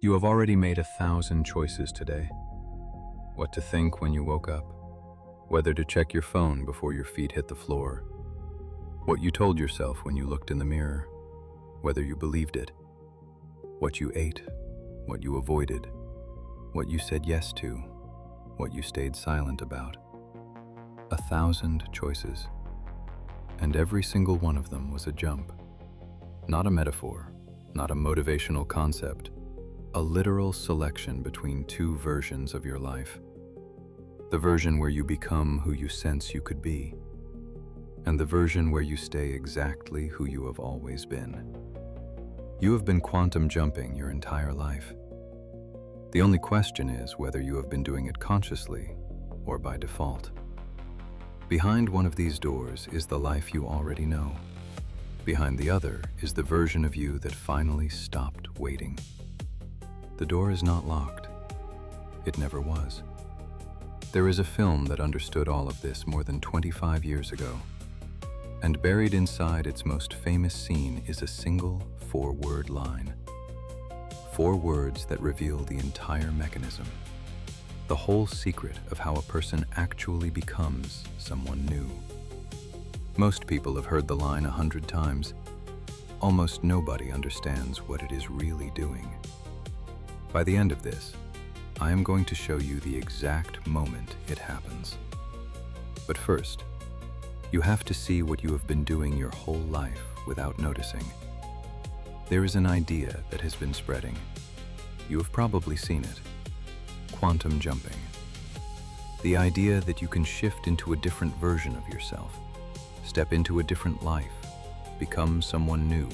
You have already made 1,000 choices today. What to think when you woke up, whether to check your phone before your feet hit the floor, what you told yourself when you looked in the mirror, whether you believed it, what you ate, what you avoided, what you said yes to, what you stayed silent about. 1,000 choices, and every single one of them was a jump. Not a metaphor, not a motivational concept, a literal selection between two versions of your life. The version where you become who you sense you could be, and the version where you stay exactly who you have always been. You have been quantum jumping your entire life. The only question is whether you have been doing it consciously or by default. Behind one of these doors is the life you already know. Behind the other is the version of you that finally stopped waiting. The door is not locked. It never was. There is a film that understood all of this more than 25 years ago. And buried inside its most famous scene is a single 4-word line. 4 words that reveal the entire mechanism. The whole secret of how a person actually becomes someone new. Most people have heard the line 100 times. Almost nobody understands what it is really doing. By the end of this, I am going to show you the exact moment it happens. But first, you have to see what you have been doing your whole life without noticing. There is an idea that has been spreading. You have probably seen it. Quantum jumping. The idea that you can shift into a different version of yourself, step into a different life, become someone new.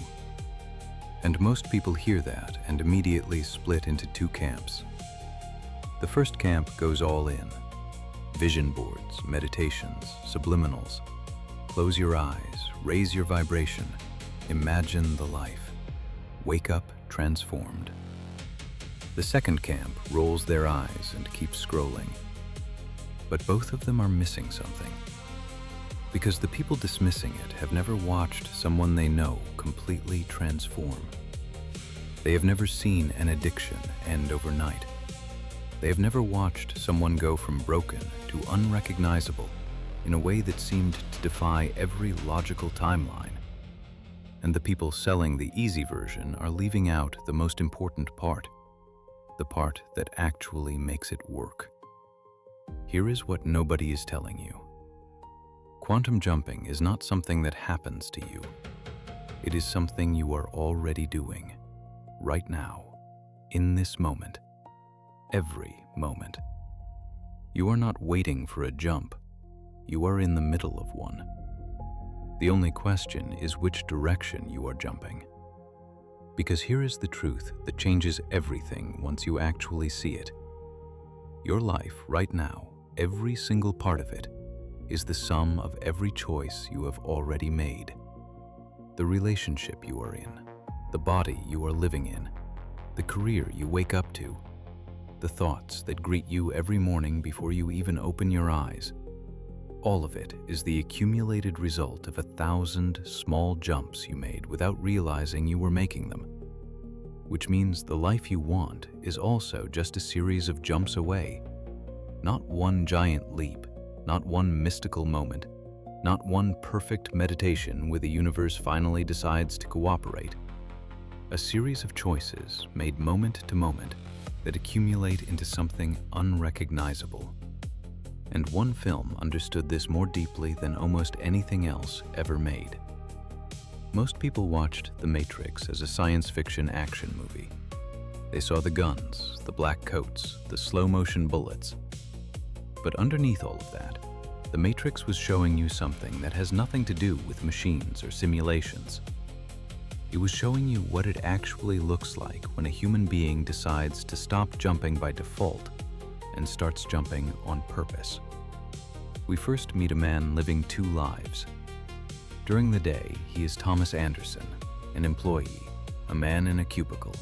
And most people hear that and immediately split into 2 camps. The first camp goes all in. Vision boards, meditations, subliminals. Close your eyes, raise your vibration, imagine the life. Wake up transformed. The second camp rolls their eyes and keeps scrolling. But both of them are missing something. Because the people dismissing it have never watched someone they know completely transform. They have never seen an addiction end overnight. They have never watched someone go from broken to unrecognizable in a way that seemed to defy every logical timeline. And the people selling the easy version are leaving out the most important part, the part that actually makes it work. Here is what nobody is telling you. Quantum jumping is not something that happens to you. It is something you are already doing, right now, in this moment, every moment. You are not waiting for a jump. You are in the middle of one. The only question is which direction you are jumping. Because here is the truth that changes everything once you actually see it. Your life right now, every single part of it, is the sum of every choice you have already made. The relationship you are in, the body you are living in, the career you wake up to, the thoughts that greet you every morning before you even open your eyes. All of it is the accumulated result of 1,000 small jumps you made without realizing you were making them. Which means the life you want is also just a series of jumps away. Not one giant leap, not one mystical moment, not one perfect meditation where the universe finally decides to cooperate. A series of choices made moment to moment that accumulate into something unrecognizable. And one film understood this more deeply than almost anything else ever made. Most people watched The Matrix as a science fiction action movie. They saw the guns, the black coats, the slow-motion bullets. But underneath all of that, The Matrix was showing you something that has nothing to do with machines or simulations. It was showing you what it actually looks like when a human being decides to stop jumping by default and starts jumping on purpose. We first meet a man living 2 lives. During the day, he is Thomas Anderson, an employee, a man in a cubicle,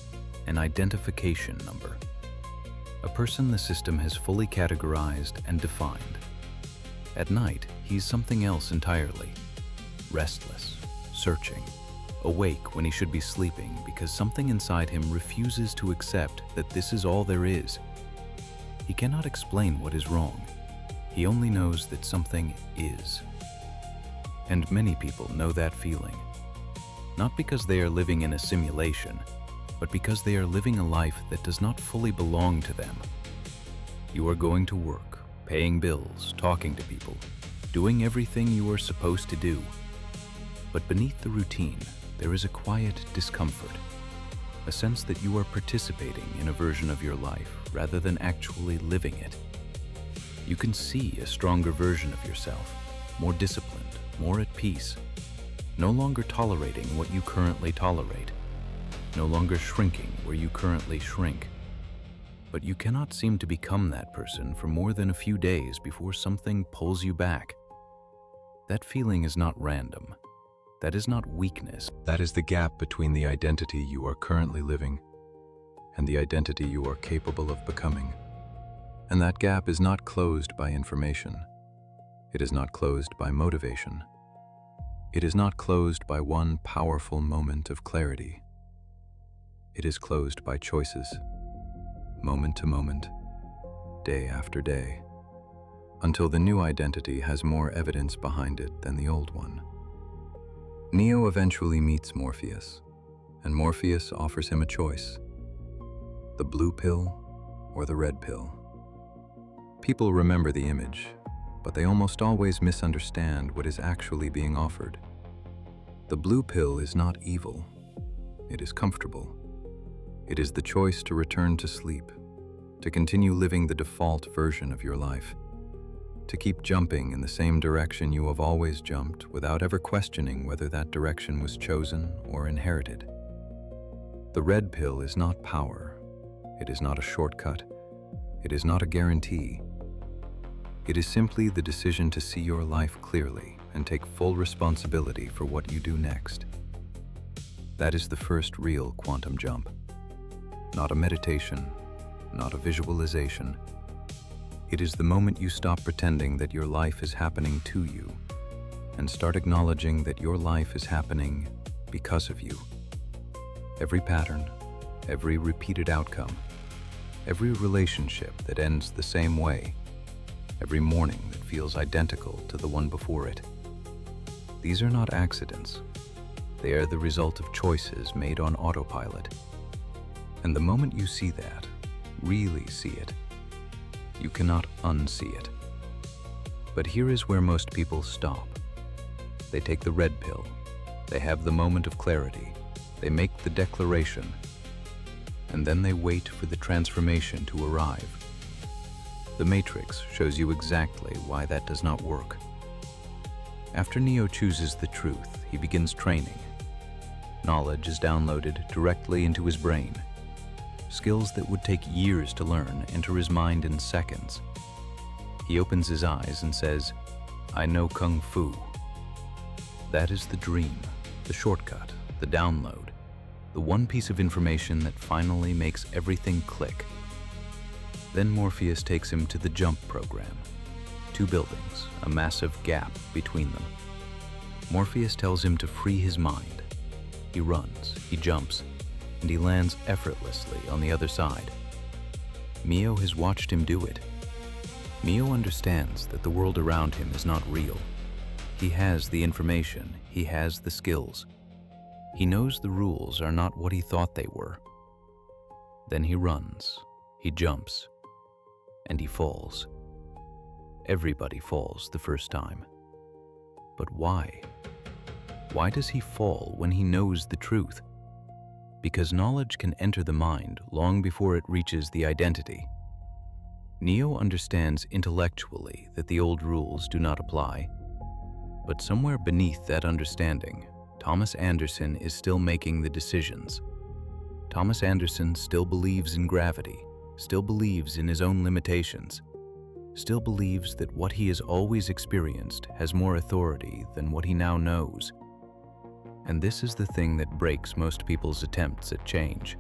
an identification number. A person the system has fully categorized and defined. At night, he's something else entirely. Restless, searching, awake when he should be sleeping because something inside him refuses to accept that this is all there is. He cannot explain what is wrong. He only knows that something is. And many people know that feeling, not because they are living in a simulation, but because they are living a life that does not fully belong to them. You are going to work, paying bills, talking to people, doing everything you are supposed to do. But beneath the routine, there is a quiet discomfort, a sense that you are participating in a version of your life rather than actually living it. You can see a stronger version of yourself, more disciplined, more at peace, no longer tolerating what you currently tolerate, no longer shrinking where you currently shrink. But you cannot seem to become that person for more than a few days before something pulls you back. That feeling is not random. That is not weakness. That is the gap between the identity you are currently living and the identity you are capable of becoming. And that gap is not closed by information. It is not closed by motivation. It is not closed by one powerful moment of clarity. It is closed by choices, moment to moment, day after day, until the new identity has more evidence behind it than the old one. Neo eventually meets Morpheus, and Morpheus offers him a choice: the blue pill or the red pill. People remember the image, but they almost always misunderstand what is actually being offered. The blue pill is not evil. It is comfortable. It is the choice to return to sleep, to continue living the default version of your life, to keep jumping in the same direction you have always jumped without ever questioning whether that direction was chosen or inherited. The red pill is not power. It is not a shortcut. It is not a guarantee. It is simply the decision to see your life clearly and take full responsibility for what you do next. That is the first real quantum jump. Not a meditation, not a visualization. It is the moment you stop pretending that your life is happening to you and start acknowledging that your life is happening because of you. Every pattern, every repeated outcome, every relationship that ends the same way, every morning that feels identical to the one before it. These are not accidents. They are the result of choices made on autopilot. And the moment you see that, really see it, you cannot unsee it. But here is where most people stop. They take the red pill. They have the moment of clarity. They make the declaration. And then they wait for the transformation to arrive. The Matrix shows you exactly why that does not work. After Neo chooses the truth, he begins training. Knowledge is downloaded directly into his brain. Skills that would take years to learn enter his mind in seconds. He opens his eyes and says, "I know Kung Fu." That is the dream, the shortcut, the download, the one piece of information that finally makes everything click. Then Morpheus takes him to the jump program. 2 buildings, a massive gap between them. Morpheus tells him to free his mind. He runs, he jumps, and he lands effortlessly on the other side. Neo has watched him do it. Neo understands that the world around him is not real. He has the information, he has the skills. He knows the rules are not what he thought they were. Then he runs, he jumps, and he falls. Everybody falls the first time. But why? Why does he fall when he knows the truth? Because knowledge can enter the mind long before it reaches the identity. Neo understands intellectually that the old rules do not apply. But somewhere beneath that understanding, Thomas Anderson is still making the decisions. Thomas Anderson still believes in gravity, still believes in his own limitations, still believes that what he has always experienced has more authority than what he now knows. And this is the thing that breaks most people's attempts at change.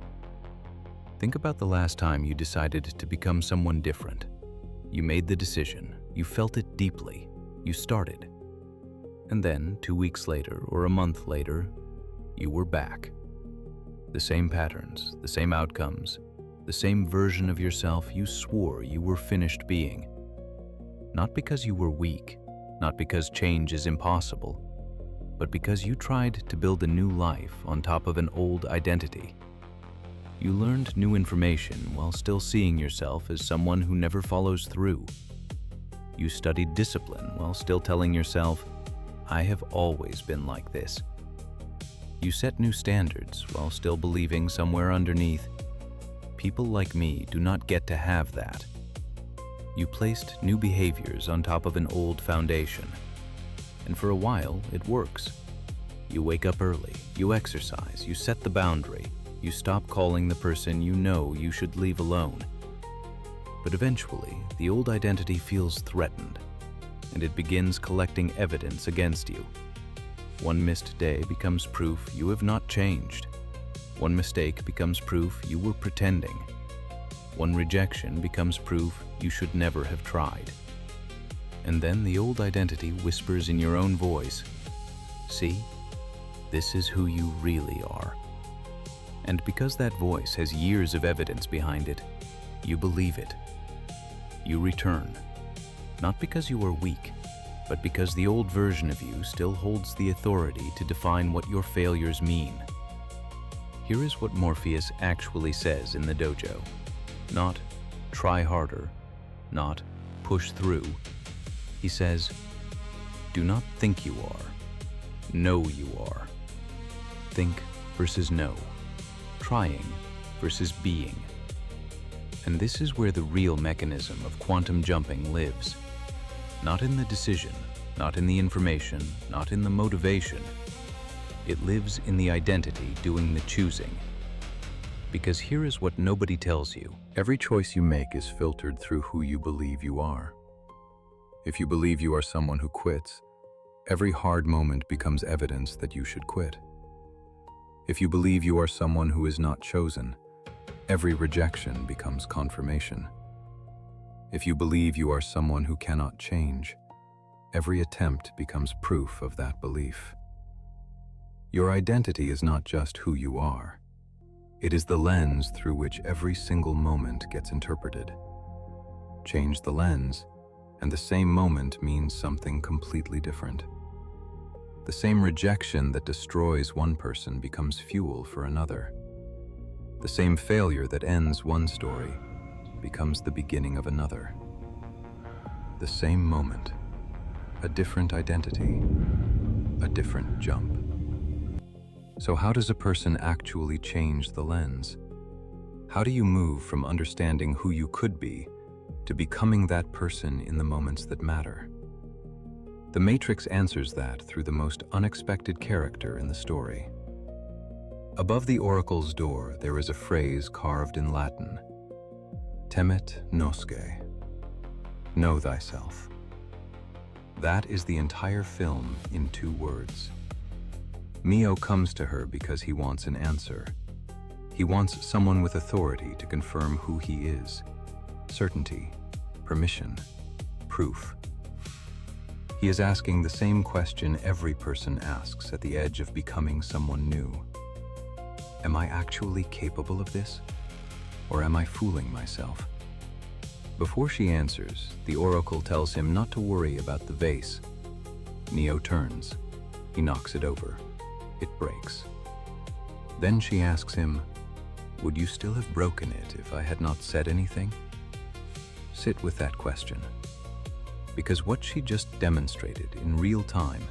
Think about the last time you decided to become someone different. You made the decision, you felt it deeply, you started. And then, 2 weeks later or a month later, you were back. The same patterns, the same outcomes, the same version of yourself you swore you were finished being. Not because you were weak, not because change is impossible, but because you tried to build a new life on top of an old identity. You learned new information while still seeing yourself as someone who never follows through. You studied discipline while still telling yourself, I have always been like this. You set new standards while still believing somewhere underneath, people like me do not get to have that. You placed new behaviors on top of an old foundation. And for a while, it works. You wake up early, you exercise, you set the boundary, you stop calling the person you know you should leave alone. But eventually, the old identity feels threatened, and it begins collecting evidence against you. One missed day becomes proof you have not changed. One mistake becomes proof you were pretending. One rejection becomes proof you should never have tried. And then the old identity whispers in your own voice, see, this is who you really are. And because that voice has years of evidence behind it, you believe it. You return, not because you are weak, but because the old version of you still holds the authority to define what your failures mean. Here is what Morpheus actually says in the dojo. Not, try harder, not, push through. He says, do not think you are, know you are. Think versus know, trying versus being. And this is where the real mechanism of quantum jumping lives. Not in the decision, not in the information, not in the motivation. It lives in the identity doing the choosing. Because here is what nobody tells you. Every choice you make is filtered through who you believe you are. If you believe you are someone who quits, every hard moment becomes evidence that you should quit. If you believe you are someone who is not chosen, every rejection becomes confirmation. If you believe you are someone who cannot change, every attempt becomes proof of that belief. Your identity is not just who you are. It is the lens through which every single moment gets interpreted. Change the lens, and the same moment means something completely different. The same rejection that destroys one person becomes fuel for another. The same failure that ends one story becomes the beginning of another. The same moment, a different identity, a different jump. So how does a person actually change the lens? How do you move from understanding who you could be to becoming that person in the moments that matter? The Matrix answers that through the most unexpected character in the story. Above the oracle's door, there is a phrase carved in Latin, Temet nosce, know thyself. That is the entire film in 2 words. Mio comes to her because he wants an answer. He wants someone with authority to confirm who he is. Certainty, permission, proof. He is asking the same question every person asks at the edge of becoming someone new. Am I actually capable of this? Or am I fooling myself? Before she answers, the oracle tells him not to worry about the vase. Neo turns. He knocks it over. It breaks. Then she asks him, would you still have broken it if I had not said anything? Sit with that question. Because what she just demonstrated in real time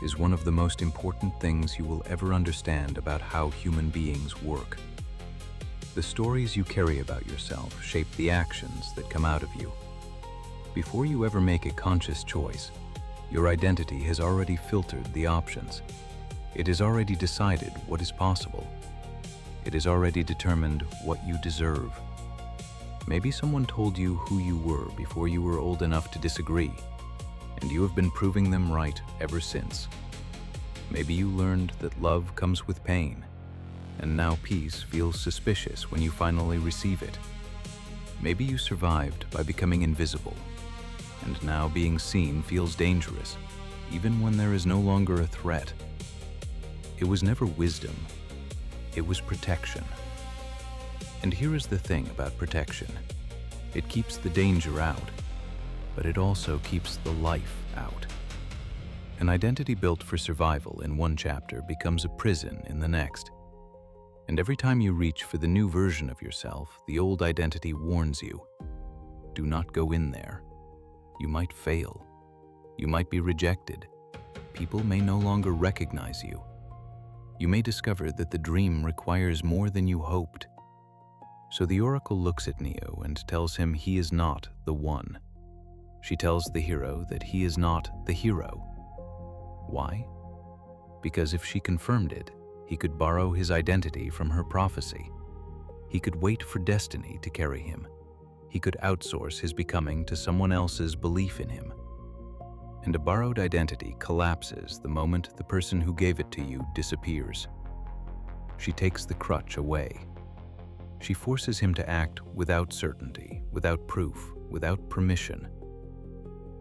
is one of the most important things you will ever understand about how human beings work. The stories you carry about yourself shape the actions that come out of you. Before you ever make a conscious choice, your identity has already filtered the options. It has already decided what is possible. It has already determined what you deserve. Maybe someone told you who you were before you were old enough to disagree, and you have been proving them right ever since. Maybe you learned that love comes with pain, and now peace feels suspicious when you finally receive it. Maybe you survived by becoming invisible, and now being seen feels dangerous, even when there is no longer a threat. It was never wisdom. It was protection. And here is the thing about protection. It keeps the danger out, but it also keeps the life out. An identity built for survival in one chapter becomes a prison in the next. And every time you reach for the new version of yourself, the old identity warns you. Do not go in there. You might fail. You might be rejected. People may no longer recognize you. You may discover that the dream requires more than you hoped. So the Oracle looks at Neo and tells him he is not the one. She tells the hero that he is not the hero. Why? Because if she confirmed it, he could borrow his identity from her prophecy. He could wait for destiny to carry him. He could outsource his becoming to someone else's belief in him. And a borrowed identity collapses the moment the person who gave it to you disappears. She takes the crutch away. She forces him to act without certainty, without proof, without permission.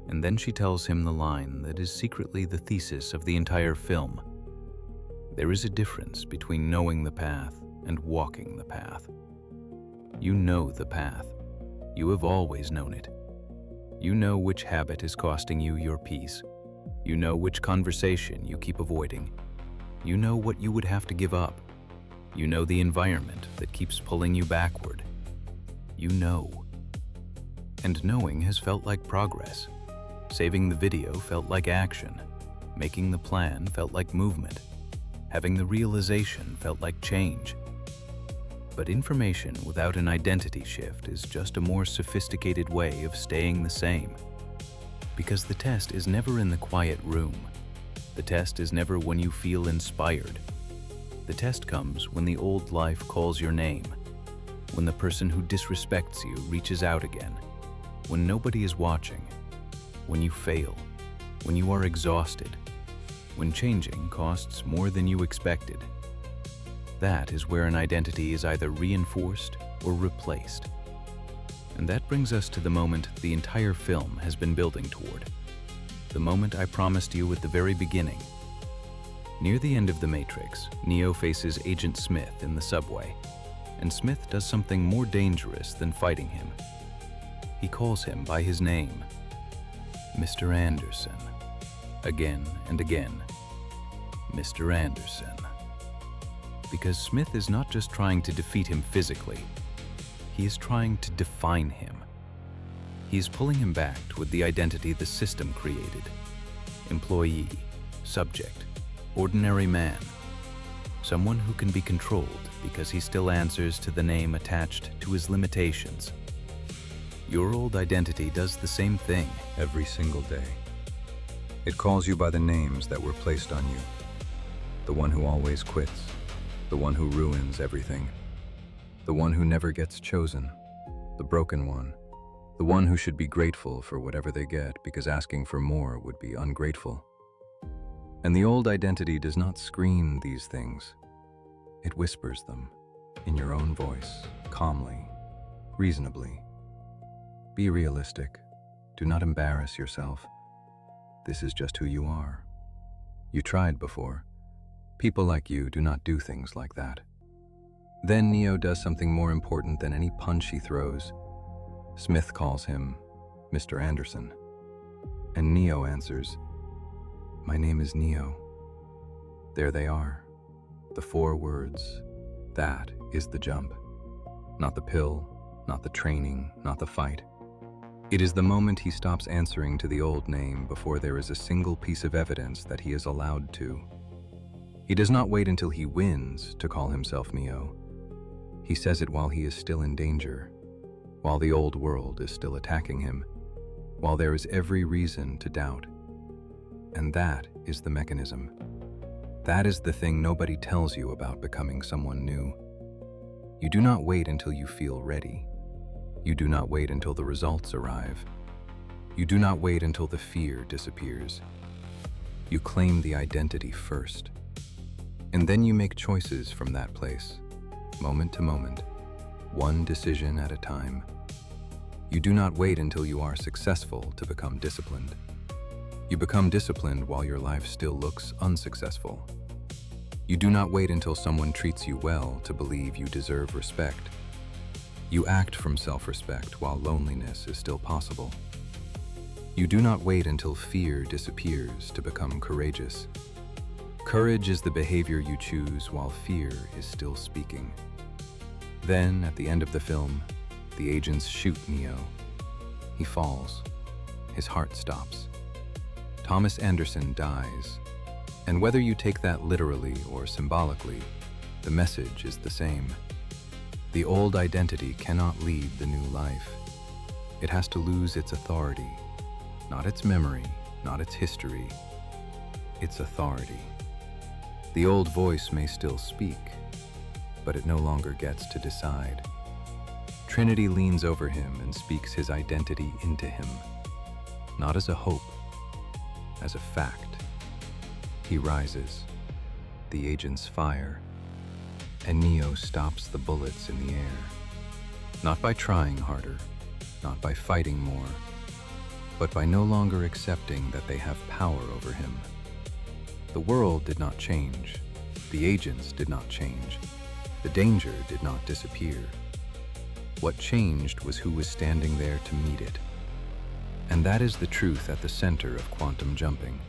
And then she tells him the line that is secretly the thesis of the entire film. There is a difference between knowing the path and walking the path. You know the path. You have always known it. You know which habit is costing you your peace. You know which conversation you keep avoiding. You know what you would have to give up. You know the environment that keeps pulling you backward. You know. And knowing has felt like progress. Saving the video felt like action. Making the plan felt like movement. Having the realization felt like change. But information without an identity shift is just a more sophisticated way of staying the same. Because the test is never in the quiet room. The test is never when you feel inspired. The test comes when the old life calls your name. When the person who disrespects you reaches out again. When nobody is watching. When you fail. When you are exhausted. When changing costs more than you expected. That is where an identity is either reinforced or replaced. And that brings us to the moment the entire film has been building toward. The moment I promised you at the very beginning. Near the end of The Matrix, Neo faces Agent Smith in the subway, and Smith does something more dangerous than fighting him. He calls him by his name, Mr. Anderson. Again and again, Mr. Anderson. Because Smith is not just trying to defeat him physically, he is trying to define him. He is pulling him back toward the identity the system created. Employee, subject, ordinary man. Someone who can be controlled because he still answers to the name attached to his limitations. Your old identity does the same thing. Every single day. It calls you by the names that were placed on you. The one who always quits. The one who ruins everything. The one who never gets chosen. The broken one. The one who should be grateful for whatever they get because asking for more would be ungrateful. And the old identity does not scream these things. It whispers them in your own voice, calmly, reasonably. Be realistic. Do not embarrass yourself. This is just who you are. You tried before. People like you do not do things like that. Then Neo does something more important than any punch he throws. Smith calls him Mr. Anderson. And Neo answers, "My name is Neo." There they are. The 4 words. That is the jump. Not the pill, not the training, not the fight. It is the moment he stops answering to the old name before there is a single piece of evidence that he is allowed to. He does not wait until he wins to call himself Neo. He says it while he is still in danger, while the old world is still attacking him, while there is every reason to doubt. And that is the mechanism. That is the thing nobody tells you about becoming someone new. You do not wait until you feel ready. You do not wait until the results arrive. You do not wait until the fear disappears. You claim the identity first. And then you make choices from that place, moment to moment, one decision at a time. You do not wait until you are successful to become disciplined. You become disciplined while your life still looks unsuccessful. You do not wait until someone treats you well to believe you deserve respect. You act from self-respect while loneliness is still possible. You do not wait until fear disappears to become courageous. Courage is the behavior you choose while fear is still speaking. Then, at the end of the film, the agents shoot Neo. He falls. His heart stops. Thomas Anderson dies. And whether you take that literally or symbolically, the message is the same. The old identity cannot lead the new life. It has to lose its authority, not its memory, not its history, its authority. The old voice may still speak, but it no longer gets to decide. Trinity leans over him and speaks his identity into him, not as a hope, as a fact. He rises. The agents fire, and Neo stops the bullets in the air. Not by trying harder, not by fighting more, but by no longer accepting that they have power over him. The world did not change. The agents did not change. The danger did not disappear. What changed was who was standing there to meet it. And that is the truth at the center of quantum jumping.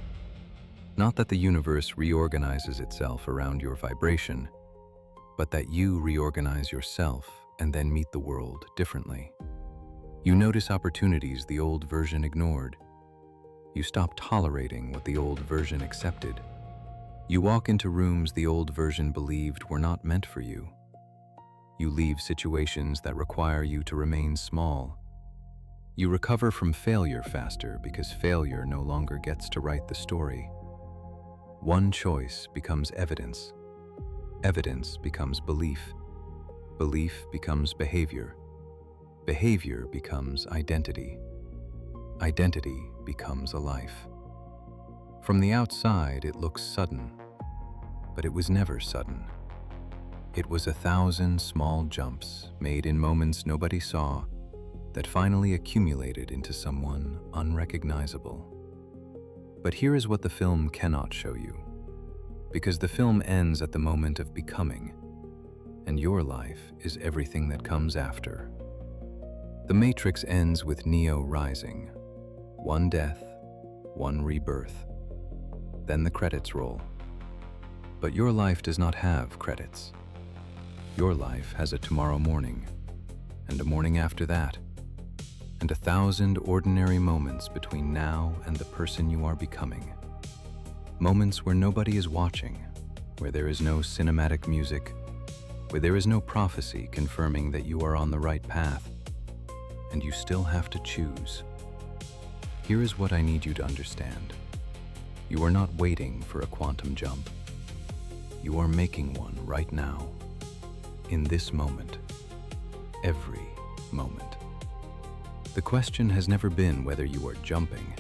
Not that the universe reorganizes itself around your vibration, but that you reorganize yourself and then meet the world differently. You notice opportunities the old version ignored. You stop tolerating what the old version accepted. You walk into rooms the old version believed were not meant for you. You leave situations that require you to remain small. You recover from failure faster because failure no longer gets to write the story. One choice becomes evidence. Evidence becomes belief. Belief becomes behavior. Behavior becomes identity. Identity becomes a life. From the outside, it looks sudden, but it was never sudden. It was 1,000 small jumps made in moments nobody saw that finally accumulated into someone unrecognizable. But here is what the film cannot show you, because the film ends at the moment of becoming, and your life is everything that comes after. The Matrix ends with Neo rising. One death, one rebirth. Then the credits roll. But your life does not have credits. Your life has a tomorrow morning, and a morning after that, and 1,000 ordinary moments between now and the person you are becoming. Moments where nobody is watching, where there is no cinematic music, where there is no prophecy confirming that you are on the right path, and you still have to choose. Here is what I need you to understand. You are not waiting for a quantum jump. You are making one right now, in this moment, every moment. The question has never been whether you are jumping.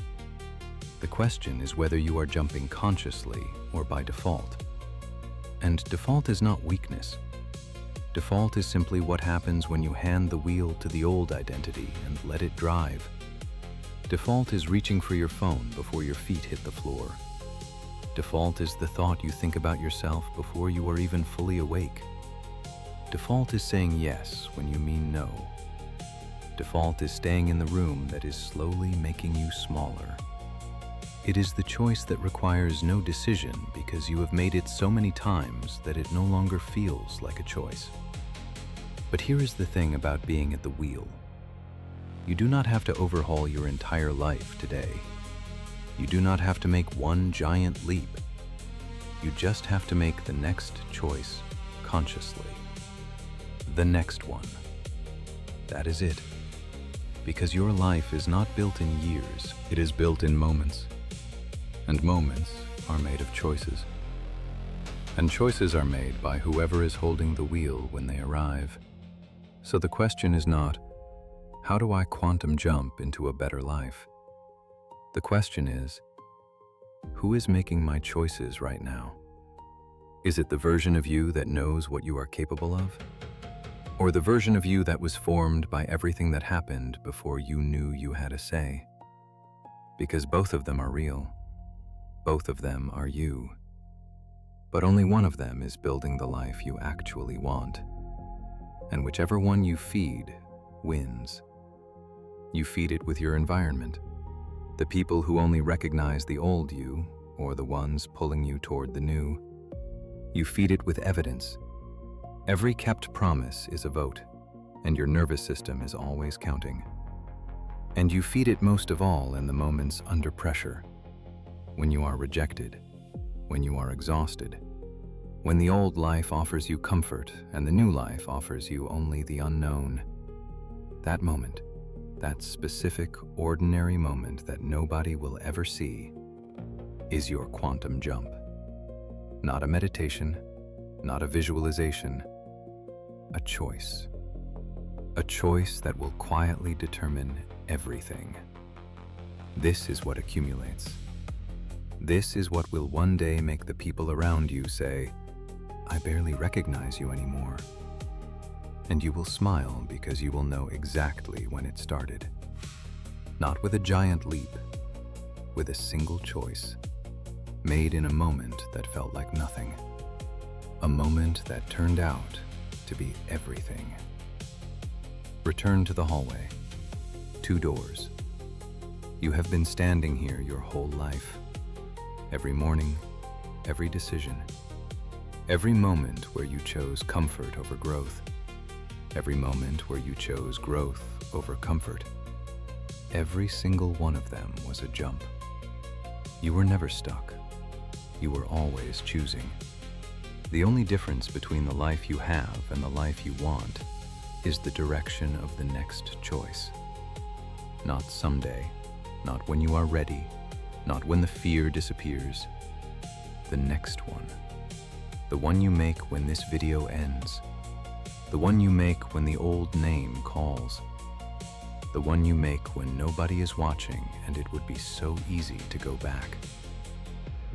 The question is whether you are jumping consciously or by default. And default is not weakness. Default is simply what happens when you hand the wheel to the old identity and let it drive. Default is reaching for your phone before your feet hit the floor. Default is the thought you think about yourself before you are even fully awake. Default is saying yes when you mean no. Default is staying in the room that is slowly making you smaller. It is the choice that requires no decision because you have made it so many times that it no longer feels like a choice. But here is the thing about being at the wheel. You do not have to overhaul your entire life today. You do not have to make one giant leap. You just have to make the next choice consciously. The next one. That is it. Because your life is not built in years, it is built in moments. And moments are made of choices. And choices are made by whoever is holding the wheel when they arrive. So the question is not, how do I quantum jump into a better life? The question is, who is making my choices right now? Is it the version of you that knows what you are capable of? Or the version of you that was formed by everything that happened before you knew you had a say? Because both of them are real. Both of them are you. But only one of them is building the life you actually want. And whichever one you feed wins. You feed it with your environment. The people who only recognize the old you, or the ones pulling you toward the new. You feed it with evidence. Every kept promise is a vote, and your nervous system is always counting. And you feed it most of all in the moments under pressure, when you are rejected, when you are exhausted, when the old life offers you comfort and the new life offers you only the unknown. That moment, that specific, ordinary moment that nobody will ever see, is your quantum jump. Not a meditation, not a visualization, a choice. A choice that will quietly determine everything. This is what accumulates. This is what will one day make the people around you say, "I barely recognize you anymore." And you will smile because you will know exactly when it started. Not with a giant leap, with a single choice, made in a moment that felt like nothing. A moment that turned out to be everything. Return to the hallway. 2 doors. You have been standing here your whole life. Every morning, every decision, every moment where you chose comfort over growth, every moment where you chose growth over comfort. Every single one of them was a jump. You were never stuck. You were always choosing. The only difference between the life you have and the life you want is the direction of the next choice. Not someday, not when you are ready, not when the fear disappears. The next one. The one you make when this video ends. The one you make when the old name calls. The one you make when nobody is watching and it would be so easy to go back.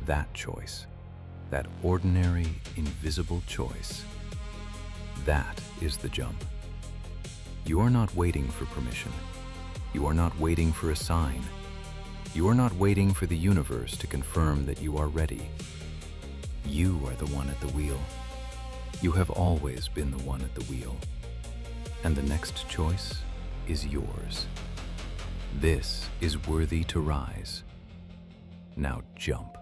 That choice, that ordinary, invisible choice, that is the jump. You are not waiting for permission. You are not waiting for a sign. You are not waiting for the universe to confirm that you are ready. You are the one at the wheel. You have always been the one at the wheel. And the next choice is yours. This is worthy to rise. Now jump.